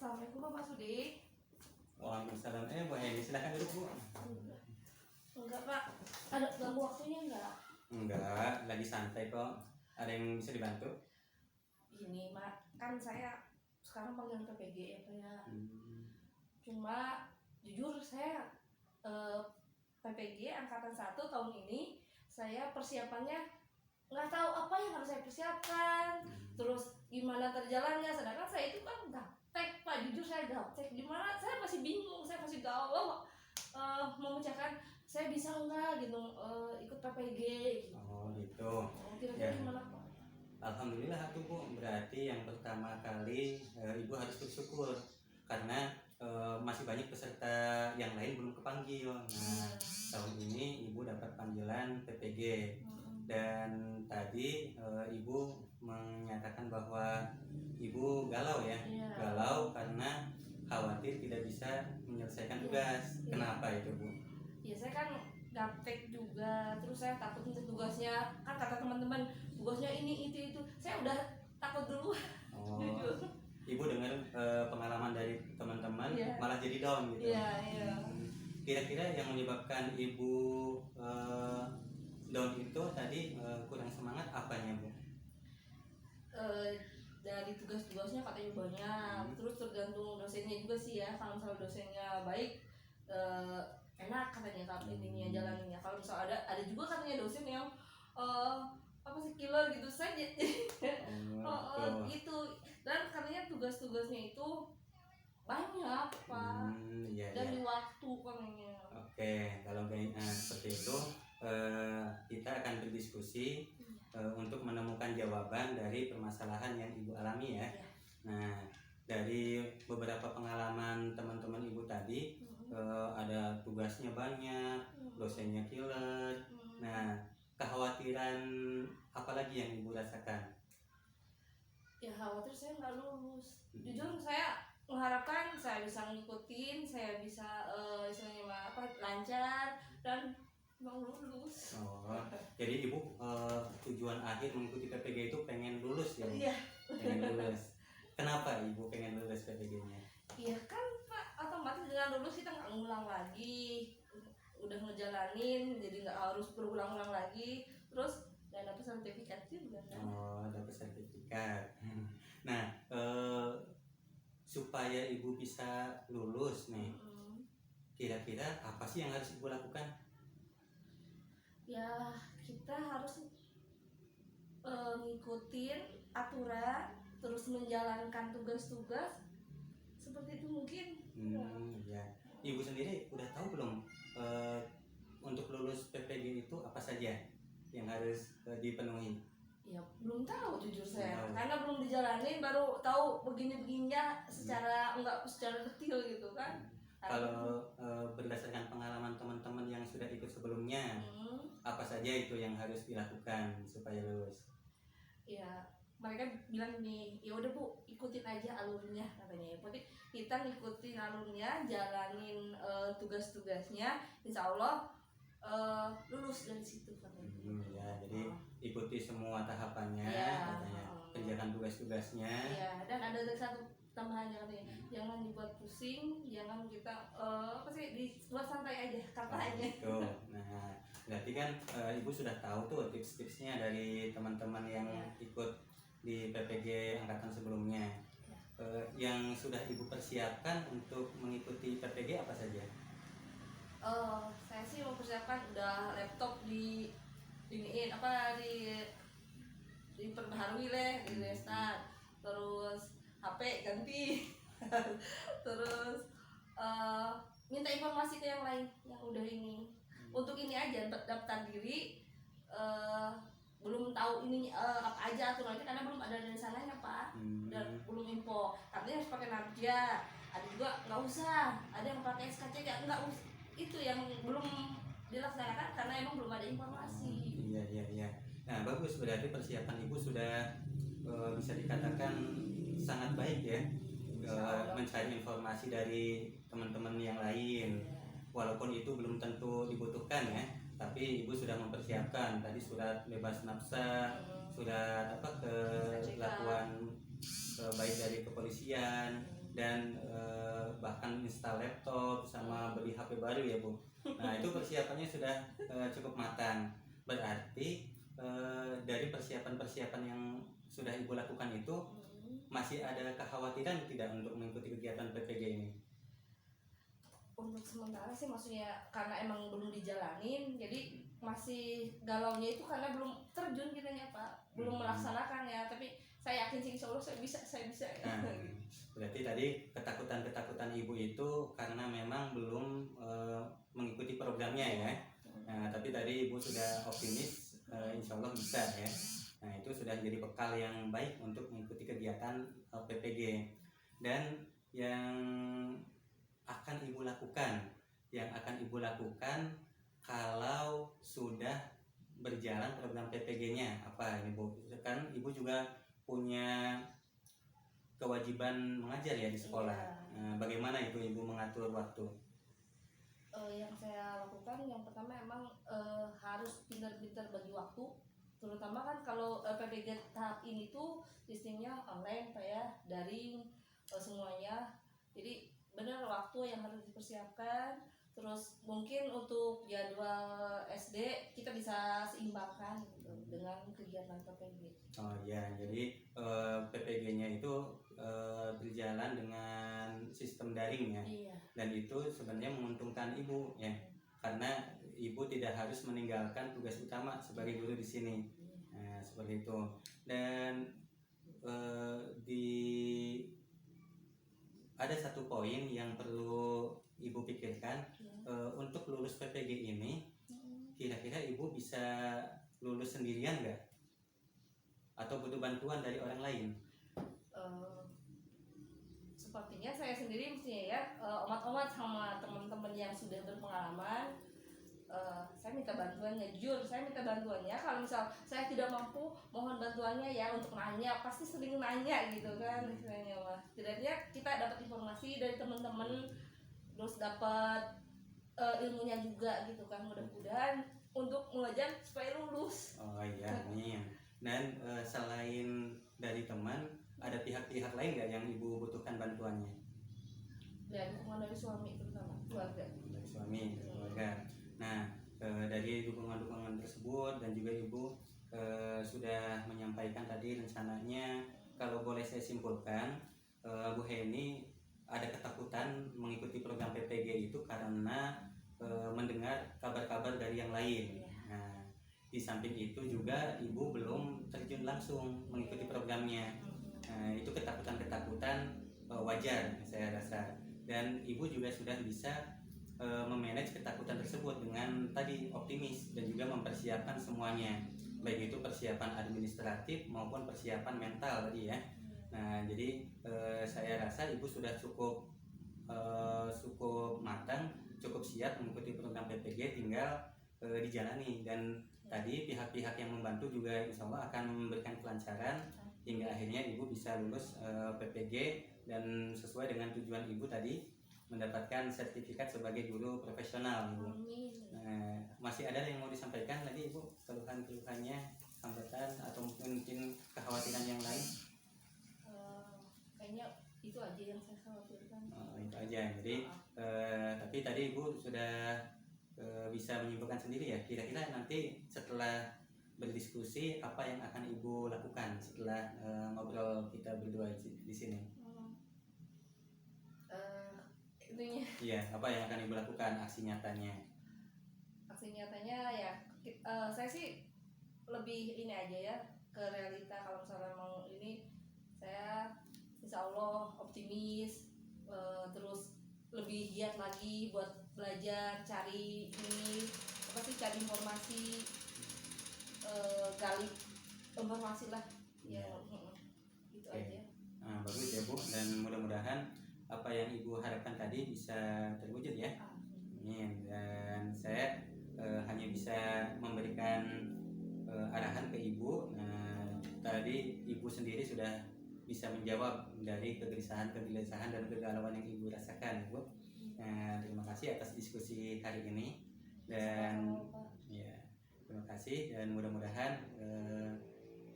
Assalamualaikum Bapak Sudi. Waalaikumsalam. Bu Heni, silakan duduk, Bu. Enggak Pak, ada ganggu waktunya enggak? Enggak, lagi santai kok. Ada yang bisa dibantu? Gini Mak, kan saya sekarang panggil PPG ya Pak ya. Cuma jujur saya PPG Angkatan 1 tahun ini saya persiapannya nggak tahu apa yang harus saya persiapkan, terus gimana terjalannya, sedangkan saya itu kan gaptek Pak, jujur saya gaptek, gimana saya masih bingung, saya masih galau memecahkan saya bisa nggak gitu ikut PPG gitu. Oh gitu. Kira-kira Ya. gimana Pak? Alhamdulillah tuh, Bu. Berarti yang pertama kali Ibu harus bersyukur karena masih banyak peserta yang lain belum kepanggil. Nah, tahun ini Ibu dapat panggilan PPG. Dan tadi Ibu menyatakan bahwa Ibu galau ya. Iya. Galau karena khawatir tidak bisa menyelesaikan tugas. Iya. Kenapa itu, Bu? Ya saya kan gaptek juga, terus saya takut untuk tugasnya, kan kata teman-teman tugasnya ini itu saya udah takut dulu. Oh, Jujur. Ibu dengar pengalaman dari teman-teman, Iya. malah jadi down gitu. Iya. Kira-kira yang menyebabkan Ibu down itu tadi kurang semangat apanya, Bu? Dari tugas-tugasnya katanya banyak, terus tergantung dosennya juga sih ya. Kalau misalnya dosennya baik, enak katanya kalau ininya jalannya. Kalau misalnya ada juga katanya dosen yang apa sih killer gitu saja. Itu dan katanya tugas-tugasnya itu banyak Pak. Iya, Dari iya. waktu katanya. Oke, kalau seperti itu kita akan berdiskusi untuk menemukan jawaban dari permasalahan yang Ibu alami ya. Iya. Nah, dari beberapa pengalaman teman-teman Ibu tadi ada tugasnya banyak, dosennya killer. Nah, kekhawatiran apa lagi yang Ibu rasakan? Ya khawatir saya nggak lulus. Jujur saya mengharapkan saya bisa ngikutin, saya bisa istilahnya apa lancar dan mau lulus. Oh, jadi Ibu tujuan akhir mengikuti PPG itu pengen lulus ya? Bu? Iya. Pengen lulus. Kenapa Ibu pengen lulus PPG-nya? Iya kan Pak, otomatis dengan lulus kita nggak ngulang lagi, udah ngejalanin, jadi nggak harus berulang-ulang lagi, terus dan dapat sertifikat juga kan. Oh, dapat sertifikat. Nah, supaya Ibu bisa lulus nih, kira-kira apa sih yang harus Ibu lakukan? Ya kita harus ngikutin aturan, terus menjalankan tugas-tugas seperti itu mungkin. Ya. Ibu sendiri udah tahu belum untuk lulus PPG itu apa saja yang harus dipenuhi? Ya belum tahu jujur saya, karena belum dijalanin, baru tahu begini-begininya secara enggak secara detail gitu kan. Kalau berdasarkan pengalaman teman-teman yang sudah ikut sebelumnya, apa saja itu yang harus dilakukan supaya lulus? Ya mereka bilang nih, ya udah Bu, ikutin aja alurnya katanya. Berarti kita ngikutin alurnya, jalanin tugas-tugasnya, insya Allah lulus dari situ katanya. Ya, jadi ikuti semua tahapannya, Ya, katanya, kerjakan tugas-tugasnya. Ya, dan ada satu tambahannya katanya, jangan dibuat pusing, jangan kita apa sih dibuat santai aja katanya. Gitu. Nah, berarti kan Ibu sudah tahu tuh tips-tipsnya dari teman-teman yang ikut di PPG angkatan sebelumnya. Yang sudah Ibu persiapkan untuk mengikuti PPG apa saja? Saya sih mempersiapkan udah laptop diperbaharui lah, di restart, terus HP ganti, terus minta informasi ke yang lain yang udah ini. Untuk ini aja daftar diri, belum tahu ini apa aja aturannya karena belum ada dari sananya Pak, dan belum info. Katanya harus pakai Narja, ada juga nggak usah, ada yang pakai SKC nggak usah. Itu yang belum dilaksanakan karena emang belum ada informasi. Iya. Nah, bagus, berarti persiapan Ibu sudah bisa dikatakan sangat baik ya, mencari informasi dari teman-teman yang lain. Walaupun itu belum tentu dibutuhkan ya, tapi Ibu sudah mempersiapkan tadi surat bebas nafsa, surat apa kelakuan baik dari kepolisian dan bahkan install laptop sama beli HP baru ya Bu. Nah itu persiapannya sudah cukup matang. Berarti dari persiapan-persiapan yang sudah Ibu lakukan itu masih ada kekhawatiran tidak untuk mengikuti kegiatan PPG ini? Untuk sementara sih maksudnya karena emang belum dijalanin, jadi masih galaunya itu karena belum terjun kitanya Pak, belum melaksanakan ya. Tapi saya yakin sih insya Allah saya bisa ya. Berarti tadi ketakutan Ibu itu karena memang belum mengikuti programnya ya. Nah, tapi tadi Ibu sudah optimis, insya Allah bisa ya. Nah itu sudah jadi bekal yang baik untuk mengikuti kegiatan PPG. Dan yang akan Ibu lakukan kalau sudah berjalan program PPG-nya apa ini Bu? Kan Ibu juga punya kewajiban mengajar ya di sekolah. Iya. Bagaimana itu Ibu mengatur waktu? Yang saya lakukan yang pertama emang harus pintar-pintar bagi waktu, terutama kan kalau PPG tahap ini tuh sistemnya online Pak ya, daring semuanya. Jadi benar waktu yang harus dipersiapkan. Terus mungkin untuk jadwal SD kita bisa seimbangkan gitu dengan kegiatan PPG. Oh ya, jadi PPG-nya itu berjalan dengan sistem daring ya. Iya. Dan itu sebenarnya menguntungkan Ibu ya, karena Ibu tidak harus meninggalkan tugas utama sebagai guru di sini. Nah, seperti itu. Dan ada satu poin yang perlu Ibu pikirkan, untuk lulus PPG ini kira-kira Ibu bisa lulus sendirian nggak? Atau butuh bantuan dari orang lain? Sepertinya saya sendiri mestinya ya, omat-omat sama teman-teman yang sudah berpengalaman. Saya minta bantuannya, jujur saya minta bantuannya. Kalau misal saya tidak mampu, mohon bantuannya ya untuk nanya, pasti sering nanya gitu kan istilahnya mah. Setidaknya kita dapat informasi dari teman-teman, terus dapat ilmunya juga gitu kan, mudah-mudahan untuk mengajar supaya lulus. Oh iya, amin. Dan selain dari teman, ada pihak-pihak lain nggak yang Ibu butuhkan bantuannya? Ya dukungan dari suami terutama keluarga. Dari suami, keluarga. Nah, dari dukungan-dukungan tersebut dan juga Ibu sudah menyampaikan tadi rencananya, kalau boleh saya simpulkan, Bu Heni ada ketakutan mengikuti program PPG itu karena mendengar kabar-kabar dari yang lain. Nah, di samping itu juga Ibu belum terjun langsung mengikuti programnya. Nah, itu ketakutan-ketakutan wajar saya rasa. Dan Ibu juga sudah bisa memanage ketakutan tersebut dengan tadi optimis dan juga mempersiapkan semuanya, baik itu persiapan administratif maupun persiapan mental tadi ya. Nah jadi saya rasa Ibu sudah cukup matang, cukup siap mengikuti program PPG, tinggal dijalani. Dan tadi pihak-pihak yang membantu juga insya Allah akan memberikan kelancaran hingga akhirnya Ibu bisa lulus PPG dan sesuai dengan tujuan Ibu tadi, mendapatkan sertifikat sebagai guru profesional Ibu. Nah, masih ada yang mau disampaikan lagi Ibu, keluhan-keluhannya, hambatan atau mungkin kekhawatiran yang lain? Kayaknya itu aja yang saya khawatirkan. Itu aja. Jadi tapi tadi Ibu sudah bisa menyimpulkan sendiri ya, kira-kira nanti setelah berdiskusi apa yang akan Ibu lakukan setelah ngobrol kita berdua di sini? Intinya Iya, apa yang akan Ibu lakukan aksi nyatanya? Aksi nyatanya ya saya sih lebih ini aja ya, ke realita. Kalau misalnya mau ini, saya insya Allah optimis, terus lebih giat lagi buat belajar, cari informasi, gali informasi lah ya. Itu aja. Nah, bagus ya Bu, dan mudah-mudahan apa yang Ibu harapkan tadi bisa terwujud ya. Amin. Dan saya hanya bisa memberikan arahan ke Ibu. Nah, tadi Ibu sendiri sudah bisa menjawab dari kegelisahan dan kegalauan yang Ibu rasakan, Ibu. Nah, terima kasih atas diskusi hari ini. Dan ya, terima kasih, dan mudah-mudahan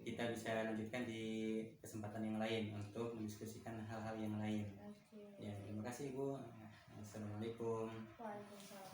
kita bisa lanjutkan di kesempatan yang lain untuk mendiskusikan hal-hal yang lain. Oke. Ya, terima kasih Ibu. Assalamualaikum. Waalaikumsalam.